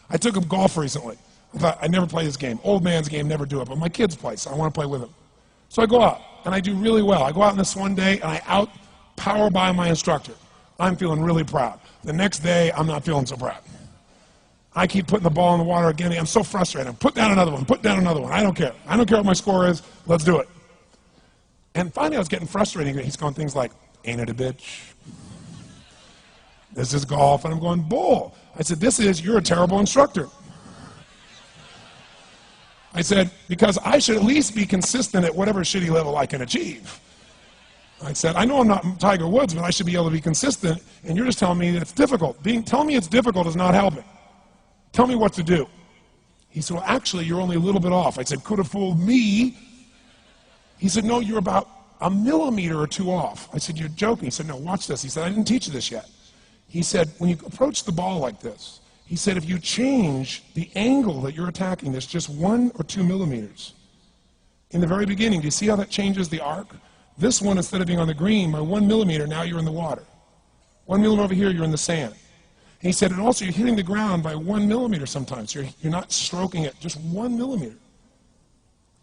I took up golf recently. I thought, I never play this game. Old man's game, never do it. But my kids play, so I want to play with them. So I go out, and I do really well. I go out on this one day, and I out-power by my instructor. I'm feeling really proud. The next day, I'm not feeling so proud. I keep putting the ball in the water again. I'm so frustrated. Put down another one. Put down another one. I don't care. I don't care what my score is. Let's do it. And finally, I was getting frustrated. He's going things like, ain't it a bitch? This is golf. And I'm going, bull. I said, you're a terrible instructor. I said, because I should at least be consistent at whatever shitty level I can achieve. I said, I know I'm not Tiger Woods, but I should be able to be consistent, and you're just telling me it's difficult. Telling me it's difficult is not helping. Tell me what to do. He said, well, actually, you're only a little bit off. I said, could have fooled me. He said, no, you're about a millimeter or two off. I said, you're joking. He said, no, watch this. He said, I didn't teach you this yet. He said, when you approach the ball like this, he said, if you change the angle that you're attacking this just 1 or 2 millimeters, in the very beginning, do you see how that changes the arc? This one, instead of being on the green, by 1 millimeter, now you're in the water. 1 millimeter over here, you're in the sand. And he said, and also you're hitting the ground by 1 millimeter sometimes. You're not stroking it, just 1 millimeter.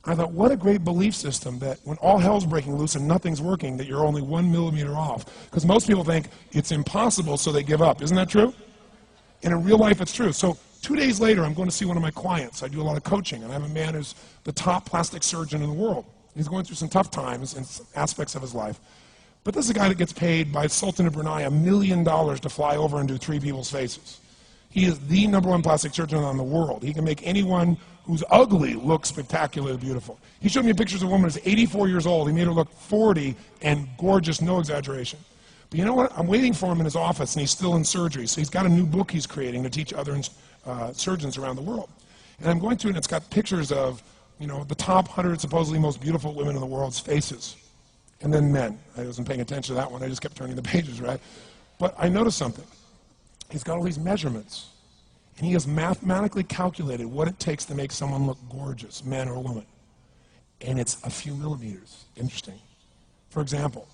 I thought, what a great belief system that when all hell's breaking loose and nothing's working, that you're only 1 millimeter off. Because most people think it's impossible, so they give up. Isn't that true? And in real life, it's true. So 2 days later, I'm going to see one of my clients. I do a lot of coaching, and I have a man who's the top plastic surgeon in the world. He's going through some tough times in aspects of his life. But this is a guy that gets paid by Sultan of Brunei $1 million to fly over and do 3 people's faces. He is the #1 plastic surgeon in the world. He can make anyone who's ugly look spectacularly beautiful. He showed me pictures of a woman who's 84 years old. He made her look 40 and gorgeous, no exaggeration. But you know what? I'm waiting for him in his office, and he's still in surgery. So he's got a new book he's creating to teach other surgeons around the world. And I'm going through it, and it's got pictures of, you know, the top 100 supposedly most beautiful women in the world's faces. And then men. I wasn't paying attention to that one. I just kept turning the pages, right? But I noticed something. He's got all these measurements. And he has mathematically calculated what it takes to make someone look gorgeous, man or woman. And it's a few millimeters. Interesting. For example,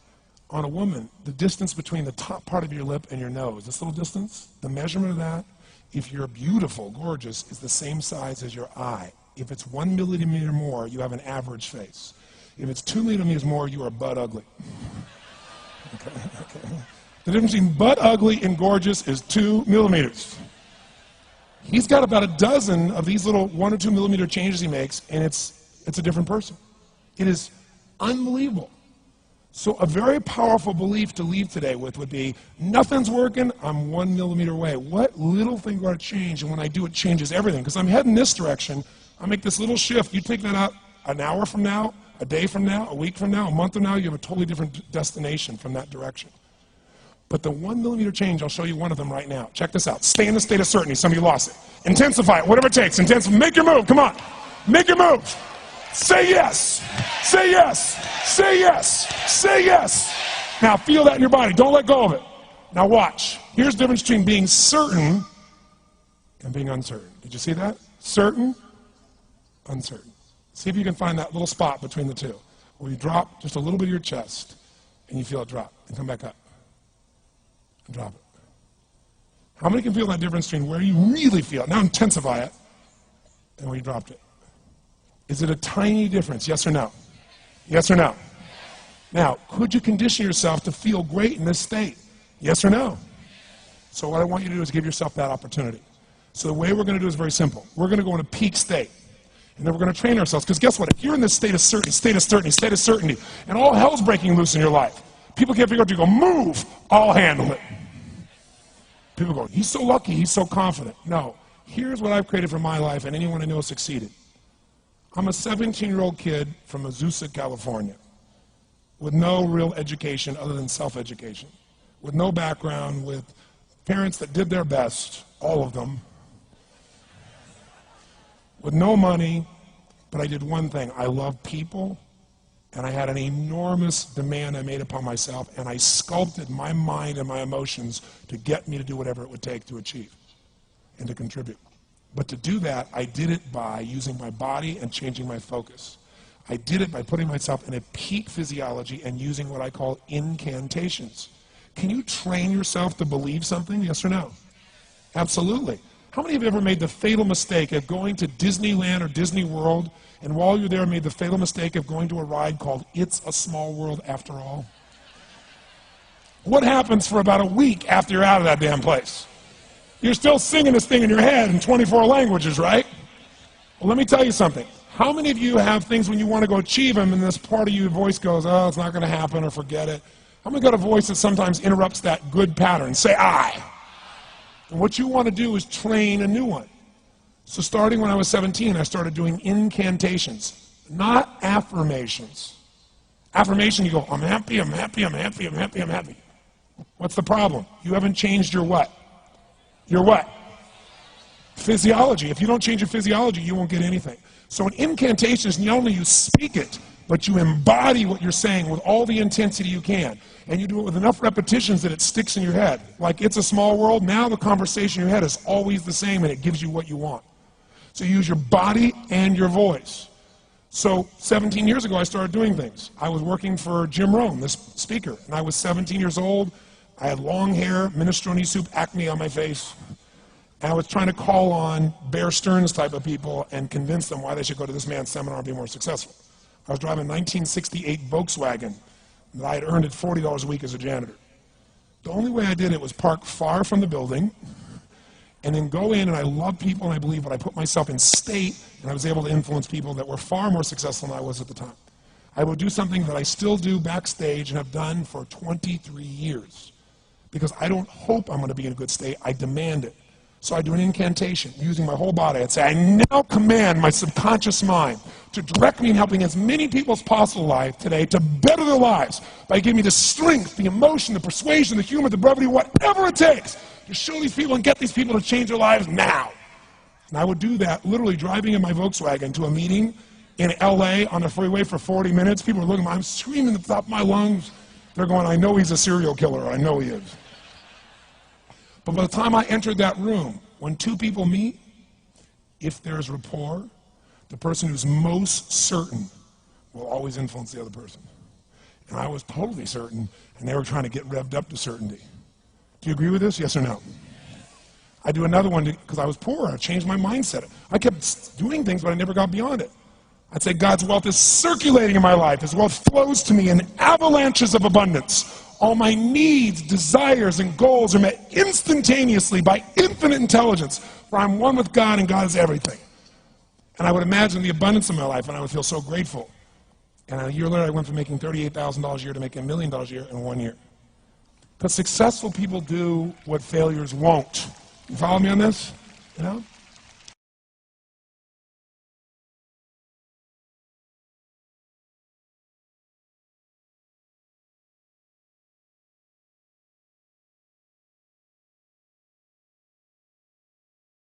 on a woman, the distance between the top part of your lip and your nose, this little distance, the measurement of that, if you're beautiful, gorgeous, is the same size as your eye. If it's 1 millimeter more, you have an average face. If it's 2 millimeters more, you are butt ugly. Okay. The difference between butt ugly and gorgeous is 2 millimeters. He's got about a dozen of these little 1 or 2 millimeter changes he makes, and it's a different person. It is unbelievable. So a very powerful belief to leave today with would be, nothing's working, I'm 1 millimeter away. What little thing got to change, and when I do, it changes everything. Because I'm heading this direction, I make this little shift. You take that out an hour from now, a day from now, a week from now, a month from now, you have a totally different destination from that direction. But the 1 millimeter change, I'll show you one of them right now. Check this out. Stay in the state of certainty. Some of you lost it. Intensify it, whatever it takes. Make your move. Come on. Make your move. Say yes. Say yes. Say yes. Say yes. Now feel that in your body. Don't let go of it. Now watch. Here's the difference between being certain and being uncertain. Did you see that? Certain, uncertain. See if you can find that little spot between the two, where you drop just a little bit of your chest, and you feel it drop, and come back up, and drop it. How many can feel that difference between where you really feel it, now intensify it, and where you dropped it? Is it a tiny difference, yes or no? Yes or no? Now, could you condition yourself to feel great in this state? Yes or no? So what I want you to do is give yourself that opportunity. So the way we're going to do is very simple. We're going to go in a peak state. And then we're going to train ourselves. Because guess what? If you're in this state of certainty, and all hell's breaking loose in your life, people can't figure out, you go, move, I'll handle it. People go, he's so lucky, he's so confident. No. Here's what I've created for my life, and anyone I know has succeeded. I'm a 17-year-old kid from Azusa, California, with no real education other than self-education, with no background, with parents that did their best, all of them, with no money, but I did one thing. I love people, and I had an enormous demand I made upon myself, and I sculpted my mind and my emotions to get me to do whatever it would take to achieve and to contribute. But to do that, I did it by using my body and changing my focus. I did it by putting myself in a peak physiology and using what I call incantations. Can you train yourself to believe something, yes or no? Absolutely. How many of you ever made the fatal mistake of going to Disneyland or Disney World, and while you're there made the fatal mistake of going to a ride called It's a Small World After All? What happens for about a week after you're out of that damn place? You're still singing this thing in your head in 24 languages, right? Well, let me tell you something. How many of you have things when you want to go achieve them and this part of your voice goes, oh, it's not going to happen, or forget it? How many got a voice that sometimes interrupts that good pattern? Say I. And what you want to do is train a new one. So starting when I was 17, I started doing incantations, not affirmations. Affirmation, you go, I'm happy, I'm happy, I'm happy, I'm happy, I'm happy. What's the problem? You haven't changed your what? Your what? Physiology. If you don't change your physiology, you won't get anything. So in incantations, not only you speak it, but you embody what you're saying with all the intensity you can. And you do it with enough repetitions that it sticks in your head. Like It's a Small World, now the conversation in your head is always the same and it gives you what you want. So you use your body and your voice. So 17 years ago, I started doing things. I was working for Jim Rohn, this speaker, and I was 17 years old. I had long hair, minestrone soup, acne on my face. And I was trying to call on Bear Stearns type of people and convince them why they should go to this man's seminar and be more successful. I was driving a 1968 Volkswagen that I had earned at $40 a week as a janitor. The only way I did it was park far from the building and then go in, and I love people and I believe, but I put myself in state and I was able to influence people that were far more successful than I was at the time. I would do something that I still do backstage and have done for 23 years because I don't hope I'm going to be in a good state, I demand it. So I do an incantation using my whole body. I'd say, I now command my subconscious mind to direct me in helping as many people as possible alive today to better their lives by giving me the strength, the emotion, the persuasion, the humor, the brevity, whatever it takes to show these people and get these people to change their lives now. And I would do that literally driving in my Volkswagen to a meeting in LA on the freeway for 40 minutes. People are looking at me, I'm screaming at the top of my lungs. They're going, I know he's a serial killer, I know he is. But by the time I entered that room, when two people meet, if there's rapport, the person who's most certain will always influence the other person. And I was totally certain, and they were trying to get revved up to certainty. Do you agree with this, yes or no? I do another one because I was poor. I changed my mindset. I kept doing things, but I never got beyond it. I'd say God's wealth is circulating in my life. His wealth flows to me in avalanches of abundance. All my needs, desires, and goals are met instantaneously by infinite intelligence, for I'm one with God and God is everything. And I would imagine the abundance of my life, and I would feel so grateful. And a year later, I went from making $38,000 a year to making $1 million a year in 1 year. Because successful people do what failures won't. You follow me on this? You know?